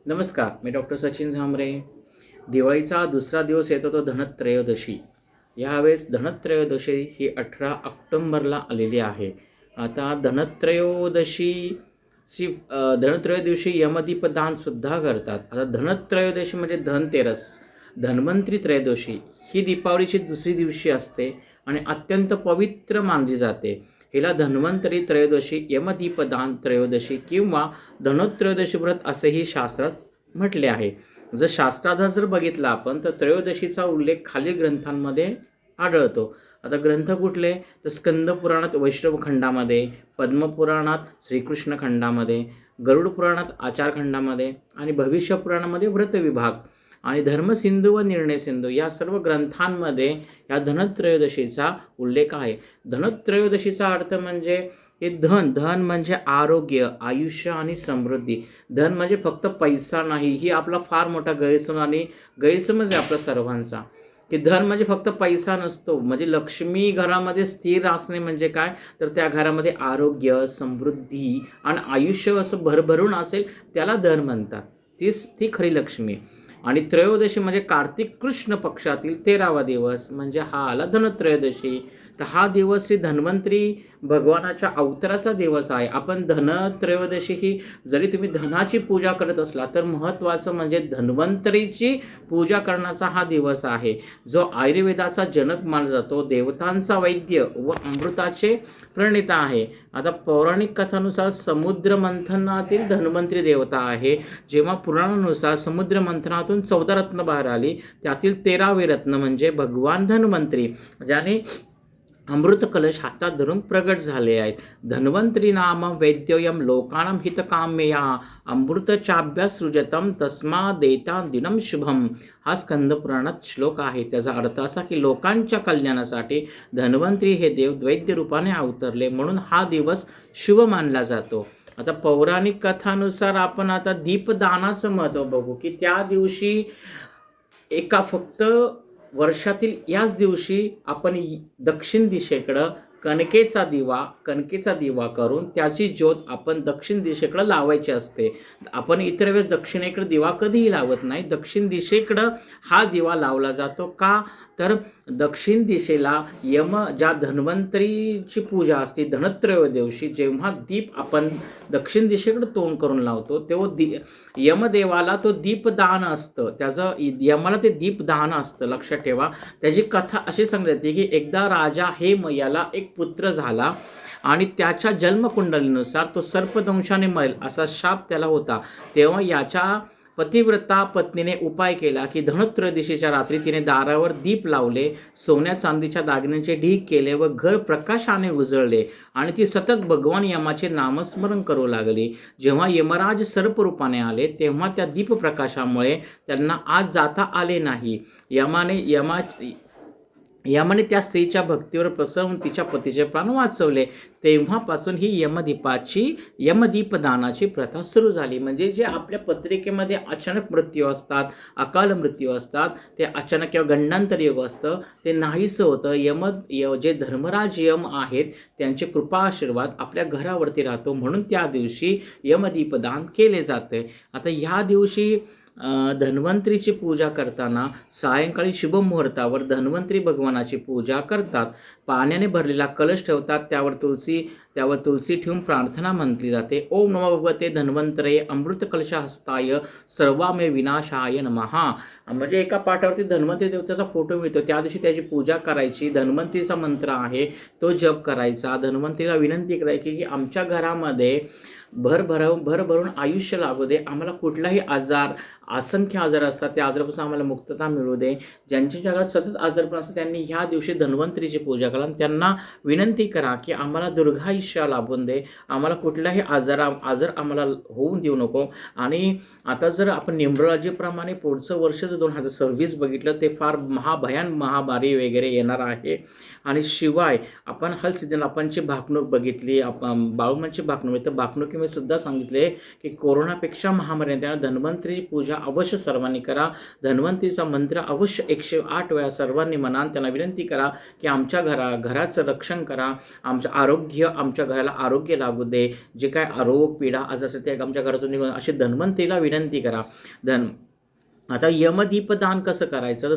नमस्कार, मी डॉक्टर सचिन झांबरे. दिवाळीचा दुसरा दिवस येतो तो धनत्रयोदशी. यावेळेस धनत्रयोदशी ही 18 ऑक्टोंबरला आलेली आहे. आता धनत्रयोदशी यमदीपदानसुद्धा करतात. आता धनत्रयोदशी म्हणजे धनतेरस, धन्वंतरी त्रयोदशी ही दीपावलीची दुसरी दिवशी असते आणि अत्यंत पवित्र मानली जाते. हिला धन्वंतरी त्रयोदशी, यमदीपदान त्रयोदशी किंवा धनोत्रयोदशी व्रत असेही शास्त्रात म्हटले आहे. जर शास्त्राधार जर बघितला आपण तर त्रयोदशीचा उल्लेख खालील ग्रंथांमध्ये आढळतो. आता ग्रंथ कुठले तर स्कंद पुराणात वैष्णव खंडामध्ये, पद्मपुराणात श्रीकृष्ण खंडामध्ये, गरुड पुराणात आचार खंडामध्ये आणि भविष्य पुराणामध्ये व्रत विभाग आणि धर्मसिंधू व निर्णय सिंधू या सर्व ग्रंथांमध्ये या धनत्रयोदशीचा उल्लेख आहे. धनत्रयोदशीचा अर्थ म्हणजे हे धन म्हणजे आरोग्य, आयुष्य आणि समृद्धी. धन म्हणजे फक्त पैसा नाही, ही आपला फार मोठा गैरसमज आहे आपला सर्वांचा, की धन म्हणजे फक्त पैसा नसतो. म्हणजे लक्ष्मी घरामध्ये स्थिर असणे म्हणजे काय तर त्या घरामध्ये आरोग्य, समृद्धी आणि आयुष्य असं भरभरून असेल त्याला धन म्हणतात. ती खरी लक्ष्मी. आणि त्रयोदशी म्हणजे कार्तिक कृष्ण पक्षातील 13वा दिवस म्हणजे हा आला धनत्रयोदशी. तर हा दिवस ही धन्वंतरी भगवानाच्या अवताराचा दिवस आहे. आपण धनत्रयोदशी ही जरी तुम्ही धनाची पूजा करत असला तर महत्त्वाचं म्हणजे धन्वंतरीची पूजा करण्याचा हा दिवस आहे, जो आयुर्वेदाचा जनक मानला जातो, देवतांचा वैद्य व अमृताचे प्रणेता आहे. आता पौराणिक कथानुसार समुद्र मंथनातील धन्वंतरी देवता आहे. जेव्हा पुराणानुसार समुद्र मंथनातून 14 रत्न बाहेर आली, त्यातील 13वे रत्न म्हणजे भगवान धन्वंतरी, ज्याने अमृत कलश हातात धरून प्रगट झाले आहेत. धन्वंतरी नाम वैद्ययम लोकानां हितकाम्यया अमृतचाभ्य सृजतम तस्मा देता दिनम शुभम. हा स्कंद पुराणात श्लोक आहे. त्याचा अर्थ असा की लोकांच्या कल्याणासाठी धन्वंतरी हे देव वैद्य रूपाने अवतरले, म्हणून हा दिवस शुभ मानला जातो. आता पौराणिक कथानुसार आपण आता दीपदानाचं महत्त्व बघू, की त्या दिवशी एका फक्त वर्षातील याच दिवशी आपण दक्षिण दिशेकडं कणकेचा दिवा करून त्याची ज्योत आपण दक्षिण दिशेकडं लावायची असते. आपण इतर वेळेस दक्षिणेकडे दिवा कधीही लावत नाही, दक्षिण दिशेकडं हा दिवा लावला जातो. का तर दक्षिण दिशेला ज्या धन्वंतरीची पूजा असते धनत्रयोदशी, जेव्हा दीप आपण दक्षिण दिशेकडे तोंड करून लावतो तेव्हा यमदेवाला तो दीपदान असतं, त्याचं यमाला ते दीपदान असतं. लक्षात ठेवा. त्याची कथा अशी सांगते की एकदा राजा हेम याला एक पुत्र झाला आणि त्याच्या जन्मकुंडलीनुसार तो सर्पदंशाने मरेल असा शाप त्याला होता. तेव्हा याच्या पतिव्रता पत्नीने उपाय केला की धनत्रयोदशीच्या रात्री तिने दारावर दीप लावले, सोन्या चांदीच्या दागिन्यांचे ढीग केले व घर प्रकाशाने उजळले आणि ती सतत भगवान यमाचे नामस्मरण करू लागली. जेव्हा यमराज सर्परूपाने आले तेव्हा त्या दीपप्रकाशामुळे त्यांना आज जाता आले नाही. यमाने त्या स्त्रीच्या भक्तीवर प्रसन्न तिच्या पतीचे प्राण वाचवले. तेव्हापासून ही यमदीपदानाची प्रथा सुरू झाली. म्हणजे जे आपल्या पत्रिकेमध्ये अचानक मृत्यू असतात, अकाल मृत्यू असतात, ते अचानक किंवा गंडांतर योग असतं, ते नाहीसं होतं. जे धर्मराज यम आहेत त्यांचे कृपा आशीर्वाद आपल्या घरावरती राहतो, म्हणून त्या दिवशी यमदीपदान केले जाते. आता ह्या दिवशी धन्वंतरीची पूजा करताना सायंकाळी शुभ मुहूर्तावर धन्वंतरी भगवानाची पूजा करतात. पाण्याने भरलेला कलश ठेवतात, त्यावर तुळशी ठेवून प्रार्थना म्हटली जाते. ओम नमो भगवते धन्वंतरे अमृत कलश हस्ताय सर्वामे विनाशाय नमः. म्हणजे एका पाठावरती धन्वंतरी देवतेचा फोटो मिळतो, त्या दिवशी त्याची पूजा करायची. धन्वंतरीचा मंत्र आहे तो जप करायचा. धन्वंतरीला विनंती करायची की आमच्या घरामध्ये भरभरून आयुष्य लागू दे, आम्हाला कुठलाही असंख्य आजार असतात त्या आजारापासून आम्हाला मुक्तता मिळू दे. ज्यांच्या जगात सतत आजारपण असतं त्यांनी ह्या दिवशी धन्वंतरीची पूजा करा, त्यांना विनंती करा की आम्हाला दीर्घायुष्य लाभून दे, आम्हाला कुठलाही आजार आम्हाला होऊन देऊ नको. आणि आता जर आपण न्यूमरॉलॉजीप्रमाणे पुढचं वर्ष जर 2026 बघितलं ते फार महामारी वगैरे येणार आहे. आणि शिवाय आपण हलसिद्धनाथांची भाकणूक बघितली, बाळूमांची भाकणूक, तर भाकणुकीमध्ये मी सुद्धा सांगितले की कोरोनापेक्षा महामारी त्याला धन्वंतरीची पूजा अवश्य सर्वांनी करा. धन्वंतरीचा मंत्र अवश्य 108 वेळा सर्वांनी म्हणा. त्यांना विनंती करा की आमच्या घराचं रक्षण करा, आमचं आरोग्य, आमच्या घराला आरोग्य लागू दे, जे काय आरोग पीडा आज असेल ते आमच्या घरातून निघून, अशी धन्वंतरीला विनंती करा. आता यमदीपदान कसं करायचं, तर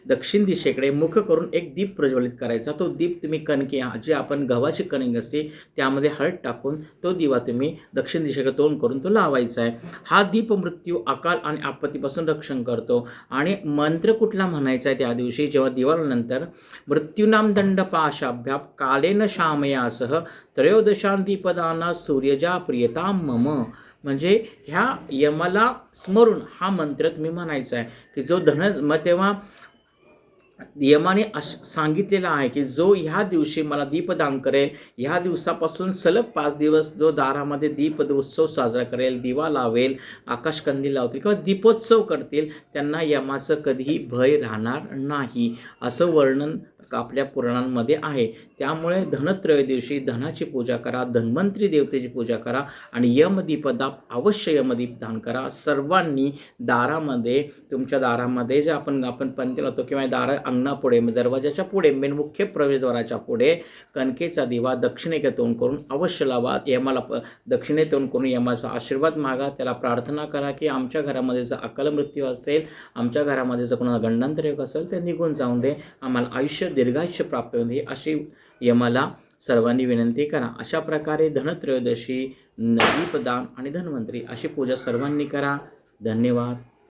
दक्षिण दिशेकडे मुख करून एक दीप प्रज्वलित करायचा. तो दीप तुम्ही कणकी, जे आपण गव्हाची कणिक असते त्यामध्ये हळद टाकून तो दिवा तुम्ही दक्षिण दिशेकडे तोंड करून तो लावायचा आहे. हा दीप मृत्यू, अकाल आणि आपत्तीपासून रक्षण करतो. आणि मंत्र कुठला म्हणायचा आहे त्या दिवशी जेव्हा दिवाळीनंतर, मृत्यूनाम दंड पाशाभ्याप कालेन शामयासह त्रयोदशां दीपदाना सूर्यजा प्रियताम मम. म्हणजे ह्या यमाला स्मरून हा मंत्र तुम्ही म्हणायचा आहे की जो मग तेव्हा यमाने सांगितलेलं आहे की जो ह्या दिवशी मला दीपदान करेल, ह्या दिवसापासून सलग 5 दिवस जो दारामध्ये दीप उत्सव साजरा करेल, दिवा लावेल, आकाशकंदील लावतील किंवा दीपोत्सव करतील, त्यांना यमाचं कधीही भय राहणार नाही, असं वर्णन आपल्या पुराणांमध्ये आहे. त्यामुळे धनत्रयोदशी धनाची पूजा करा, धन्वंतरी देवतेची पूजा करा आणि अवश्य यमदीप दान करा. सर्वांनी दारामध्ये, तुमच्या दारामध्ये जे आपण पंथी लावतो किंवा दारा अंगणापुढे, दरवाजाच्या पुढे, मेन मुख्य प्रवेशद्वाराच्या पुढे कणकेचा दिवा दक्षिणेकडे तोंड करून अवश्य लावा. यमाला दक्षिणे तोंड करून यमाचा आशीर्वाद मागा, त्याला प्रार्थना करा की आमच्या घरामध्ये जर अकाल मृत्यू असेल, आमच्या घरामध्ये जर कोणाला गंडांतर योग असेल ते निघून जाऊन दे, आम्हाला दीर्घायुष्य प्राप्त होऊन दे, अशी यमाला सर्वांनी विनंती करा. अशा प्रकारे धनत्रयोदशी, दीपदान आणि धन्वंतरी अशी पूजा सर्वांनी करा. धन्यवाद.